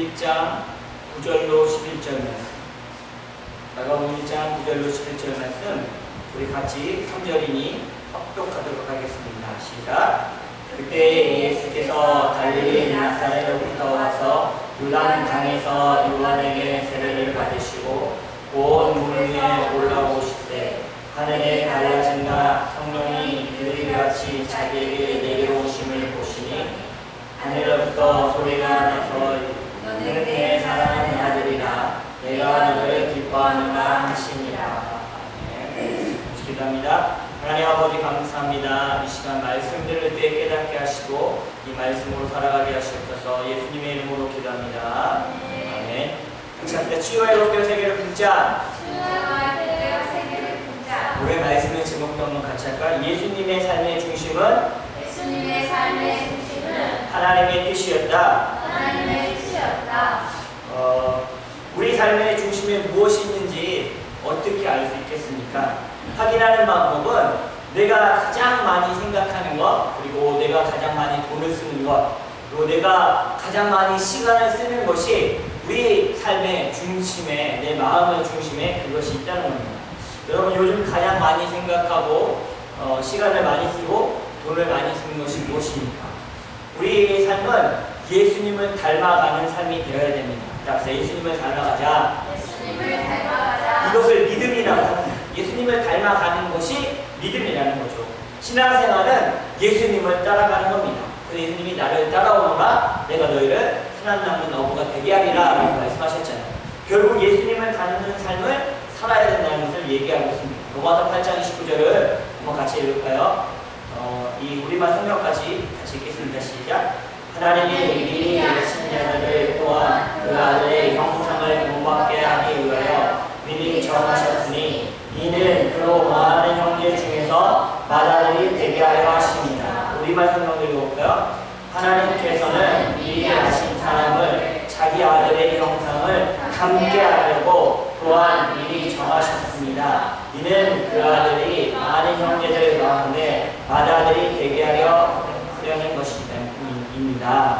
1장 9절로 11절 말씀. 마가복음 1장 9절로 11절 말씀 우리 같이 3절이니 합독하도록 하겠습니다. 시작. 그때 예수께서 갈릴리 나사렛으로부터 와서 요단강에서 요한에게 세례를 받으시고 온 물 위에 올라오시되 하늘에 갈라진가 성령이 비둘기같이 자기에게 내려오심을 보시니 하늘로부터 소리가 나서 너는 내 사랑하는 아들이라 내가 너를 기뻐하노라 하시니라. 아멘. 기도합니다. 하나님 아버지 감사합니다. 이 시간 말씀들을 때 깨닫게 하시고 이 말씀으로 살아가게 하시옵소서. 예수님의 이름으로 기도합니다. 아멘. 같이 합시다. 치유와 회복되어 세계를 품자. 올해 말씀의 제목도 한번 같이 할까요? 예수님의 삶의 중심은 하나님의 뜻이었다. 우리 삶의 중심에 무엇이 있는지 어떻게 알 수 있겠습니까? 확인하는 방법은 내가 가장 많이 생각하는 것, 그리고 내가 가장 많이 돈을 쓰는 것, 그리고 내가 가장 많이 시간을 쓰는 것이 우리 삶의 중심에, 내 마음의 중심에 그것이 있다는 겁니다. 여러분 요즘 가장 많이 생각하고 시간을 많이 쓰고 돈을 많이 쓰는 것이 무엇입니까? 우리의 삶은 예수님을 닮아가는 삶이 되어야 됩니다. 그래서 예수님을 닮아가자. 이것을 믿음이라고 합니다. 예수님을 닮아가는 것이 믿음이라는 거죠. 신앙생활은 예수님을 따라가는 겁니다. 그래서 예수님이 나를 따라오너라 내가 너희를 선한 나무 어부가 되게 하리라 라고 말씀하셨잖아요. 결국 예수님을 닮는 삶을 살아야 된다는 것을 얘기하고 있습니다. 로마서 8장 29절을 한번 같이 읽을까요? 이 우리말 성경까지 같이 읽겠습니다. 시작. 하나님이 미리 예신 자들을 또한 그 아들의 형상을 본받게 하기 위하여 미리 정하셨으니 이는 그로 많은 형제 중에서 맏아들이 되게 하려 하십니다. 우리말 성경을 읽어볼까요? 하나님께서는 미리 하신 사람을 자기 아들의 형상을 닮게 하려고 또한 미리 정하셨습니다. 이는 그 아들이 많은 형제들 가운데 맏아들이 되게 하려는 것입니다.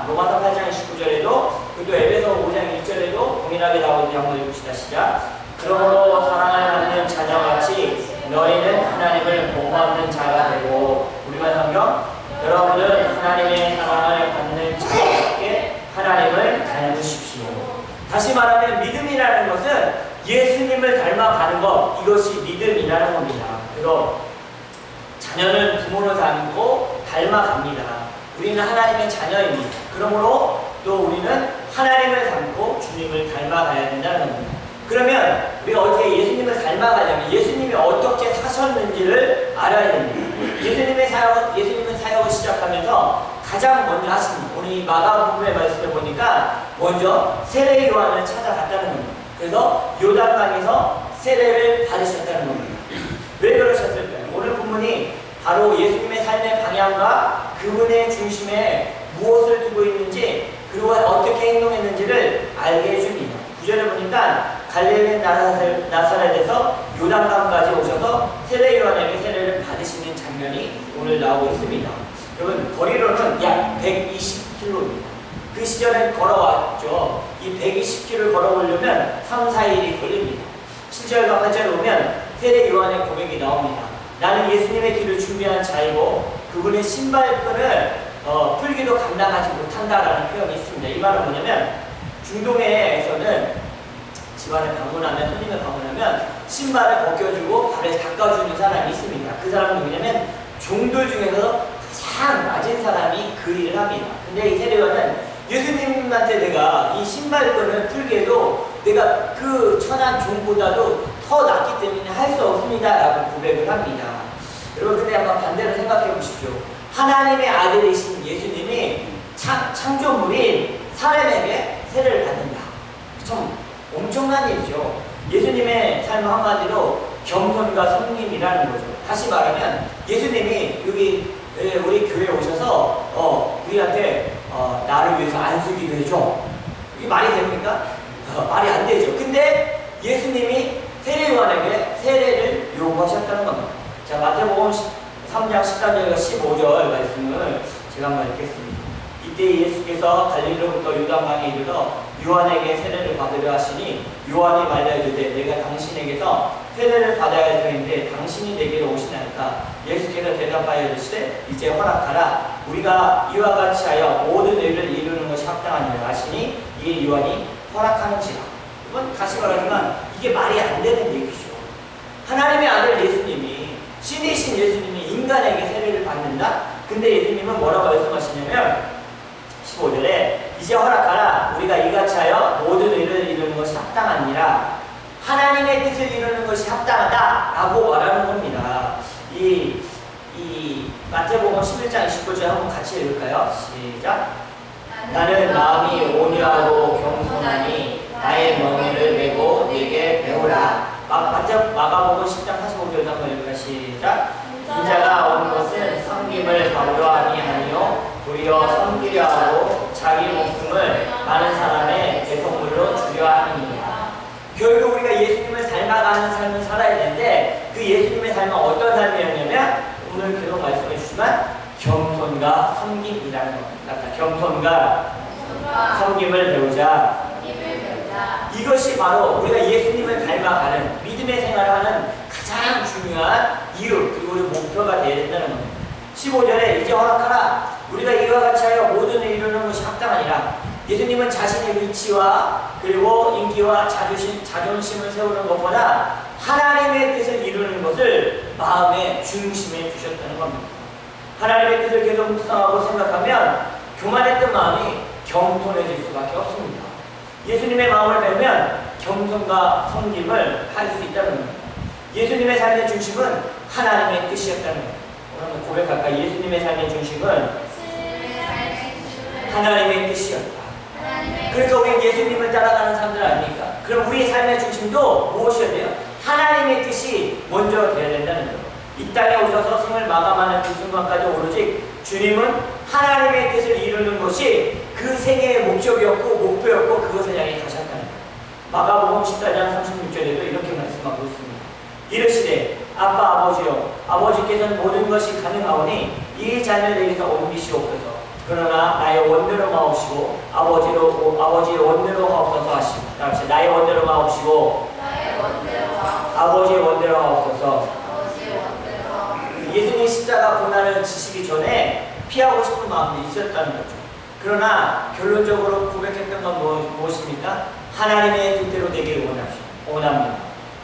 로마서 8장 19절에도 그리고 에베소 5장 1절에도 동일하게 나오는지 한번 읽읍시다. 시작. 그러므로 사랑을 받는 자녀같이 너희는 하나님을 본받는 자가 되고 우리말 성경 여러분은 하나님의 사랑을 받는 자답게 하나님을 닮으십시오. 다시 말하면 믿음이라는 것은 예수님을 닮아가는 것, 이것이 믿음이라는 겁니다. 그래서 자녀는 부모를 닮고 닮아갑니다. 우리는 하나님의 자녀입니다. 그러므로 또 우리는 하나님을 닮고 주님을 닮아가야 된다는 겁니다. 그러면 우리가 어떻게 예수님을 닮아가려면 예수님이 어떻게 사셨는지를 알아야 됩니다. 예수님은 사역을 시작하면서 가장 먼저 하십니다. 오늘 마가복음의 말씀을 보니까 먼저 세례 요한을 찾아갔다는 겁니다. 그래서 요단강에서 세례를 받으셨다는 겁니다. 왜 그러셨을까요? 오늘 본문이 바로 예수님의 삶의 방향과 그분의 중심에 무엇을 두고 있는지 그리고 어떻게 행동했는지를 알게 해줍니다. 9절을 보니까 갈릴리 나사렛에서 요단강까지 오셔서 세례 요한에게 세례를 받으시는 장면이 오늘 나오고 있습니다. 여러분 거리로는 약 120km입니다. 그 시절엔 걸어왔죠. 이 120km를 걸어오려면 3, 4일이 걸립니다. 7절과 8절을 보면 세례 요한의 고백이 나옵니다. 나는 예수님의 길을 준비한 자이고 그분의 신발끈을 풀기도 감당하지 못한다라는 표현이 있습니다. 이 말은 뭐냐면 중동에서는 집안을 방문하면 손님을 방문하면 신발을 벗겨주고 발을 닦아주는 사람이 있습니다. 그 사람은 누구냐면 종들 중에서 가장 낮은 사람이 그 일을 합니다. 근데 이 세례요한은 예수님한테 내가 이 신발끈을 풀게도 내가 그 천한 종보다도 더 낫기 때문에 할 수 없습니다 라고 고백을 합니다. 여러분 근데 한번 반대로 생각해 보십시오. 하나님의 아들이신 예수님이 창조물인 사람에게 세례를 받는다. 참 엄청난 일이죠. 예수님의 삶 한마디로 겸손과 성림이라는 거죠. 다시 말하면 예수님이 여기 우리 교회에 오셔서 우리한테 나를 위해서 안수기도 해줘. 이게 말이 됩니까? 말이 안 되죠. 근데 예수님이 세례 요한에게 세례를 요구하셨다는 겁니다. 자, 마태복음 3장 13절과 15절 말씀을 제가 한번 읽겠습니다. 이때 예수께서 갈릴리로부터 요단강에 이르러 요한에게 세례를 받으려 하시니 요한이 말려 이르되 내가 당신에게서 세례를 받아야 할 터인데 당신이 내게로 오시나이까. 예수께서 대답하여 이르시되 이제 허락하라. 우리가 이와 같이 하여 모든 의를 이루는 것이 합당하니라 하시니 이에 요한이 허락하는지라. 이건 다시 말하지만 이게 말이 안 되는 얘기죠. 하나님의 아들 예수님이, 신이신 예수님이 인간에게 세례를 받는다? 근데 예수님은 뭐라고 말씀하시냐면 15절에 이제 허락하라. 우리가 이같이 하여 모든 의를 이루는 것이 합당하니라. 하나님의 뜻을 이루는 것이 합당하다 라고 말하는 겁니다. 이 마태복음 11장 29절 한번 같이 읽을까요? 시작. 나는 마음이 온유하고 겸손하니 나의 멍에를 메고 네게 배우라. 마가복음 10장 45절 한번 읽을까요? 시작. 인자가 온 것은 섬김을 받으려 함이 아니요 도리어 섬기려 하고 자기 목숨을 많은 사람의 대속물로 주려 함이니라. 결국 우리가 예수님을 닮아가는 삶을 살아야 되는데 그 예수님의 삶은 어떤 삶이었냐면 오늘 계속 말씀해 주시지만 겸손과 섬김이라는 겁니다. 겸손과 섬김을 배우자. 이것이 바로 우리가 예수님을 닮아가는 믿음의 생활을 하는 가장 중요한 이유 그리고 우리 목표가 되어야 된다는 겁니다. 15절에 이제 허락하라. 우리가 이와 같이 하여 모든 일을 이루는 것이 합당하니라. 예수님은 자신의 위치와 그리고 인기와 자존심을 세우는 것보다 하나님의 뜻을 이루는 것을 마음의 중심에 두셨다는 겁니다. 하나님의 뜻을 계속 묵상하고 생각하면 교만했던 마음이 겸손해질 수밖에 없습니다. 예수님의 마음을 배우면 겸손과 섬김을 할 수 있다는 겁니다. 예수님의 삶의 중심은 하나님의 뜻이었다는 겁니다. 오늘 한번 고백할까? 예수님의 삶의 중심은 하나님의 뜻이었다. 그러니까 우리 예수님을 따라가는 사람들 아닙니까? 그럼 우리의 삶의 중심도 무엇이어야 돼요? 하나님의 뜻이 먼저 되어야 된다는 거예요. 이 땅에 오셔서 생을 마감하는 그 순간까지 오로지 주님은 하나님의 뜻을 이루는 것이 그 생애의 목적이었고 목표였고 그것을 향해 가셨다는 거예요. 마가복음 14장 36절에도 이렇게 말씀하고 있습니다. 이르시되 아빠 아버지여 아버지께서는 모든 것이 가능하오니 이 잔을 내게서 옮기시옵소서. 그러나 나의 원대로 마옵시고 아버지의 원대로 하옵소서 하시고 다시 나의 원대로 마옵시고 아버지의 원대로 하옵소서. 예수님이 십자가 고난을 지시기 전에 피하고 싶은 마음이 있었다는 거죠. 그러나 결론적으로 고백했던 건 무엇입니까? 하나님의 뜻대로 되기를 원합니다.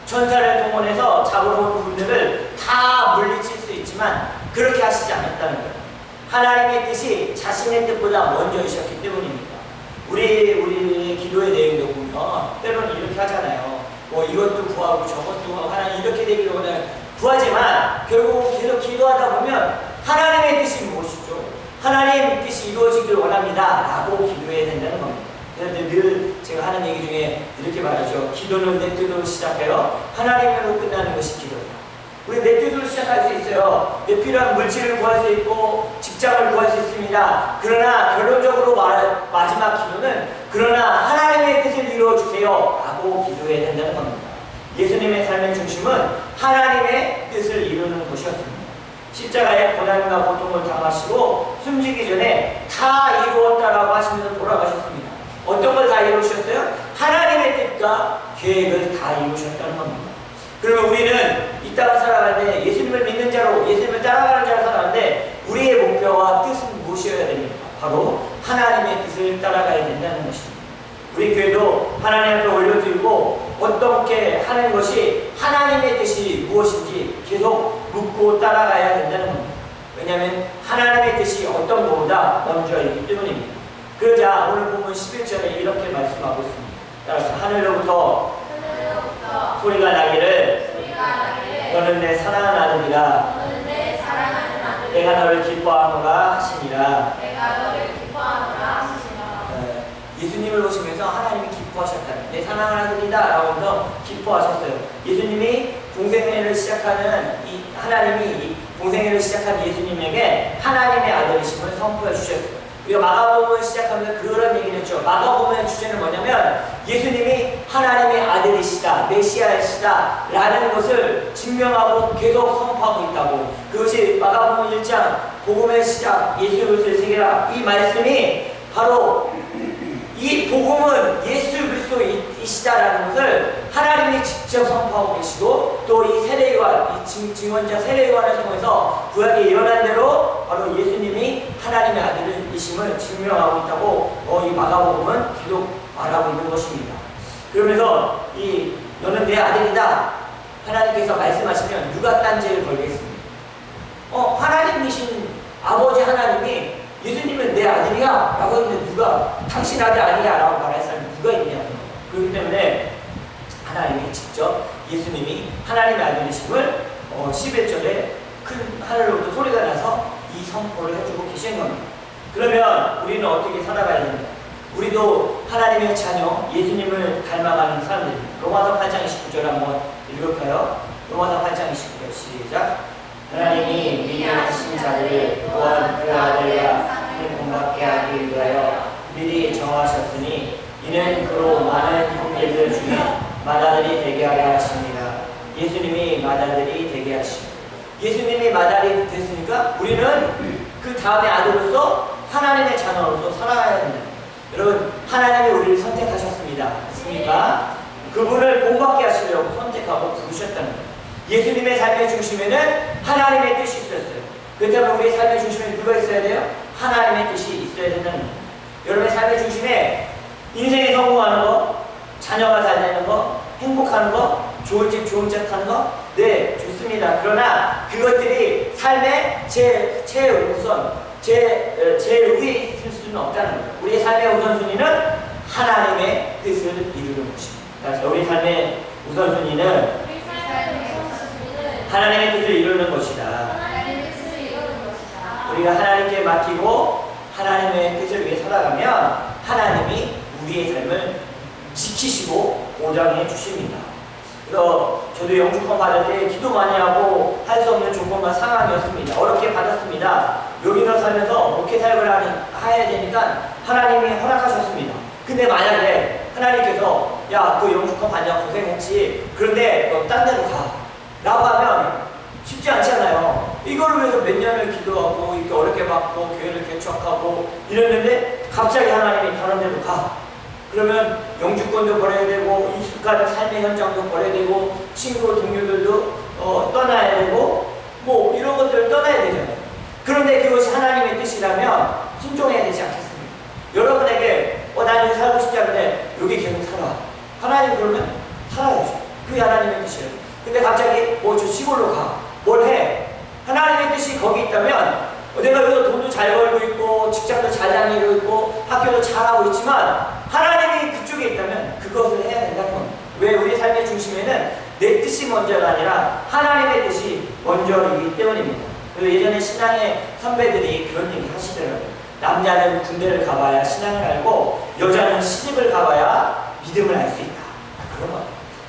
천사를 동원해서 잡으러 온 군대를 다 물리칠 수 있지만 그렇게 하시지 않았다는 거예요. 하나님의 뜻이 자신의 뜻보다 먼저이셨기 때문입니다. 우리의 기도의 내용도 보면 때로는 이렇게 하잖아요. 뭐 이것도 구하고 저것도 구하고 하나님 이렇게 되기를 원해요. 구하지만 결국 계속 기도하다 보면 하나님의 뜻이 무엇이죠? 하나님의 뜻이 이루어지기를 원합니다 라고 기도해야 된다는 겁니다. 그래서 늘 제가 하는 얘기 중에 이렇게 말하죠. 기도는 내 뜻으로 시작해요. 하나님으로 끝나는 것이 기도예요. 우리 내 뜻으로 시작할 수 있어요. 내 필요한 물질을 구할 수 있고 직장을 구할 수 있습니다. 그러나 결론적으로 마지막 기도는 그러나 하나님의 뜻을 이루어주세요 라고 기도해야 된다는 겁니다. 예수님의 삶의 중심은 하나님의 뜻을 이루는 것이었습니다. 십자가에 고난과 고통을 당하시고 숨지기 전에 다 이루었다라고 하시면서 돌아가셨습니다. 어떤 걸 다 이루셨어요? 하나님의 뜻과 계획을 다 이루셨다는 겁니다. 그러면 우리는 이 땅을 살아갈 때 예수님을 믿는 자로 예수님을 따라가는 자로 살아가는데 우리의 목표와 뜻은 무엇이어야 됩니까? 바로 하나님의 뜻을 따라가야 된다는 것입니다. 우리 교회도 하나님 앞에 올려드리고 어떻게 하는 것이 하나님의 뜻이 무엇인지 계속 묻고 따라가야 된다는 겁니다. 왜냐하면 하나님의 뜻이 어떤 것보다 먼저이기 때문입니다. 그러자 오늘 본문 11절에 이렇게 말씀하고 있습니다. 따라서 하늘로부터 소리가 나기를 너는 내 사랑하는 아들이라 내가 너를 기뻐하노라 하시니라. 예수님을 보시면서 하나님이 기뻐하셨다. 내 사랑하는 아들이다 라고 하면서 기뻐하셨어요. 예수님이 공생애를 시작하는 하나님이 공생애를 시작한 예수님에게 하나님의 아들이심을 선포해 주셨어요. 우리가 마가복음을 시작하면서 그런 얘기를 했죠. 마가복음의 주제는 뭐냐면 예수님이 하나님의 아들이시다, 메시아이시다 라는 것을 증명하고 계속 선포하고 있다고. 그것이 마가복음 1장 복음의 시작, 예수 그리스도의 세계라. 이 말씀이 바로 이 복음은 예수 그리스도이시다라는 것을 하나님이 직접 선포하고 계시고, 또 이 세례요한, 이 증언자 세례요한을 통해서 구약에 일어난 대로 바로 예수님이 하나님의 아들이심을 증명하고 있다고 이 마가복음은 계속 말하고 있는 것입니다. 그러면서 너는 내 아들이다 하나님께서 말씀하시면 누가 딴죄를 걸겠습니까? 하나님이신 아버지 하나님이 예수님은 내 아들이야 라고 했는데 누가 당신 아들 아니야 라고 말할 사람이 누가 있냐. 그렇기 때문에 하나님이 직접 예수님이 하나님의 아들이심을 11절에 큰 하늘로부터 소리가 나서 이 선포를 해주고 계신 겁니다. 그러면 우리는 어떻게 살아가야 됩니까? 우리도 하나님의 자녀, 예수님을 닮아가는 사람들입니다. 로마서 8장 29절 한번 읽을까요? 로마서 8장 29절 시작. 하나님이 미리 하신 자들을 또한 그 아들과 상을 본받게 하기 위하여 미리 정하셨으니 이는 그로 많은 형제들 중에 맏아들이 되게 하려 하십니다. 예수님이 맏아들이 되게 하시고, 예수님이 맏아들이 됐으니까 우리는 그 다음에 아들로서 하나님의 자녀로서 살아가야 된다. 여러분, 하나님이 우리를 선택하셨습니다. 맞습니까? 그분을 본받게 하시려고 선택하고 부르셨다는 거예요. 예수님의 삶의 중심에는 하나님의 뜻이 있었어요. 그렇다면 우리의 삶의 중심에 누가 있어야 돼요? 하나님의 뜻이 있어야 된다는 거예요. 여러분의 삶의 중심에 인생에 성공하는 거, 자녀가 잘 되는 거, 행복하는 거, 좋은 집 좋은 차 타는 거, 네, 좋습니다. 그러나 그것들이 삶의 최우선, 제일 위에 있을 수는 없다는 거예요. 우리의 삶의 우선순위는 하나님의 뜻을 이루는 것입니다. 그래서 우리 삶의 우선순위는 하나님의 뜻을 이루는 것이다. 우리가 하나님께 맡기고 하나님의 뜻을 위해 살아가면 하나님이 우리의 삶을 지키시고 보장해 주십니다. 그래서 저도 영주권 받을 때 기도 많이 하고 할 수 없는 조건과 상황이었습니다. 어렵게 받았습니다. 여기서 살면서 목회 사역을 해야 되니까 하나님이 허락하셨습니다. 근데 만약에 하나님께서 야, 그 영주권 받냐 고생했지, 그런데 너 딴 데로 가 라고 하면 쉽지 않잖아요. 이걸 위해서 몇 년을 기도하고 이렇게 어렵게 받고 교회를 개척하고 이랬는데 갑자기 하나님이 다른 데로 가. 그러면 영주권도 버려야 되고 익숙한 삶의 현장도 버려야 되고 친구 동료들도 떠나야 되고 뭐 이런 것들을 떠나야 되잖아요. 그런데 그것이 하나님의 뜻이라면 순종해야 되지 않겠습니까? 여러분에게 난 여기 살고 싶지 않은데 여기 계속 살아. 하나님 그러면 살아야죠. 그게 하나님의 뜻이에요. 근데 갑자기 저 시골로 가. 뭘 해? 하나님의 뜻이 거기 있다면 내가 여기서 돈도 잘 벌고 있고 직장도 잘 다니고 있고 학교도 잘하고 있지만 하나님이 그쪽에 있다면 그것을 해야 된다는 겁니다. 왜? 우리 삶의 중심에는 내 뜻이 먼저가 아니라 하나님의 뜻이 먼저이기 때문입니다. 그리고 예전에 신앙의 선배들이 그런 얘기 하시더라고요. 남자는 군대를 가봐야 신앙을 알고 여자는 시집을 가봐야 믿음을 알 수 있다. 그런 거.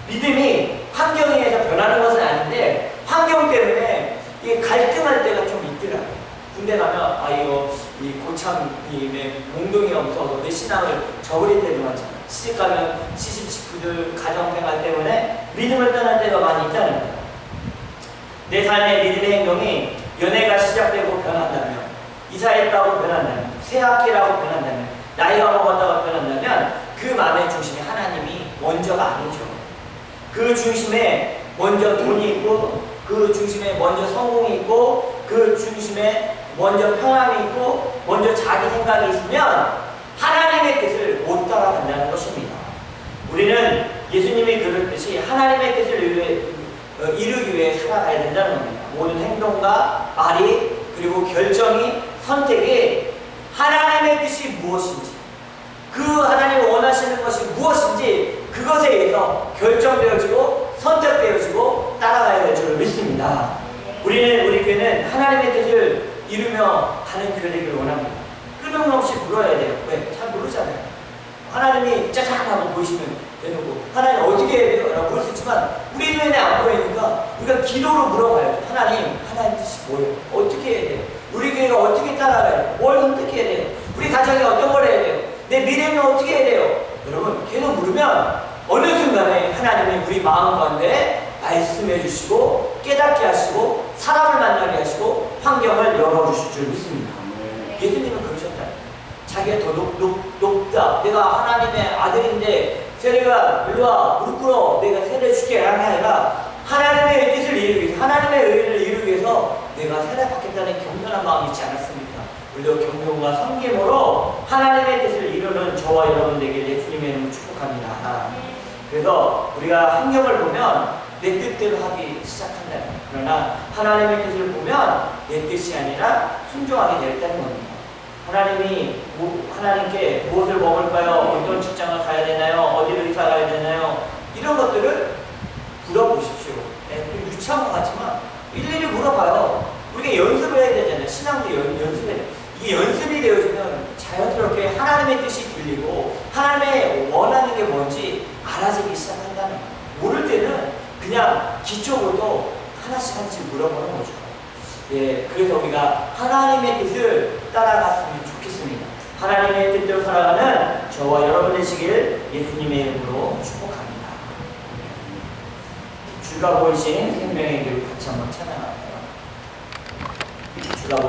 믿음이 환경에 의해서 변하는 것은 아닌데 환경 때문에 이게 갈등할 때가 좀 있더라고요. 군대 가면 이 고참님의 몽둥이가 무서워서 내 신앙을 저버릴 때도 많잖아요. 시집 가면 시집 식구들 가정생활 때문에 믿음을 떠날 때가 많이 있다는 거예요. 내 삶의 믿음의 행동이 연애가 시작되고 변한다면, 이사했다고 변한다면, 새 학기라고 변한다면, 나이가 먹었다고 변한다면 그 마음의 중심에 하나님이 먼저가 아니죠. 그 중심에 먼저 돈이 있고 그 중심에 먼저 성공이 있고 그 중심에 먼저 편함이 있고 먼저 자기 생각이 있으면 하나님의 뜻을 못 따라간다는 것입니다. 우리는 예수님이 그랬듯이 하나님의 뜻을 이루기 위해 살아가야 된다는 겁니다. 모든 행동과 말이 그리고 결정이 선택이 하나님의 뜻이 무엇인지, 그 하나님이 원하시는 것이 무엇인지 그것에 의해서 결정되어지고 선택되어지고 따라가야 될 줄 믿습니다. 우리 교회는 하나님의 뜻을 이루며 가는 교회 되기를 원합니다. 끊임없이 물어야 돼요. 왜? 잘 모르잖아요. 하나님이 짜잔 하고 보이시면 되는 거, 하나님 어떻게 해야 돼요? 라고 물 수 있지만 우리 눈에 안 보이니까 우리가 기도로 물어봐요. 하나님 뜻이 뭐예요? 어떻게 해야 돼요? 우리 교회가 어떻게 따라가야 돼요? 뭘 선택해야 돼요? 우리 가정이 어떤 걸 해야 돼요? 내 미래는 어떻게 해야 돼요? 여러분, 계속 물으면 어느 순간에 하나님이 우리 마음 가운데 말씀해 주시고 깨닫게 하시고 사람을 만나게 하시고 환경을 열어주실 줄 믿습니다. 예수님은 그러셨다. 자기가 더 높다. 내가 하나님의 아들인데 세례가 일로와 무릎 꿇어 내가 세례 줄게 하는 게 아니라 하나님의 뜻을 이루기 위해서 하나님의 의를 이루기 위해서 내가 세례 받겠다는 겸손한 마음이 있지 않았습니까? 우리도 경륜과 섬김으로 하나님의 뜻을 이루는 저와 여러분에게 예수님의 이름으로 축복합니다. 그래서 우리가 환경을 보면 내 뜻대로 하기 시작한다. 그러나 하나님의 뜻을 보면 내 뜻이 아니라 순종하게 되었다는 겁니다. 하나님께 무엇을 먹을까요? 어떤 직장을 가야 되나요? 어디를 이사 가야 되나요? 이런 것들을 물어보십시오. 좀 유치한 것 같지만 일일이 물어봐요. 우리가 연습을 해야 되잖아요. 신앙도 연습해야 돼요. 이게 연습이 되어지면 자연스럽게 하나님의 뜻이 들리고 하나님의 원하는 게 뭔지 알아지기 시작한다는 거예요. 모를 때는 그냥 기초부터 하나씩 물어보는 거죠. 예, 그래서 우리가 하나님의 뜻을 따라갔으면 좋겠습니다. 하나님의 뜻대로 살아가는 저와 여러분 되시길 예수님의 이름으로 축복합니다. 주가 보이신 생명의 길 같이 한번 찬양할까요? 주가 보이신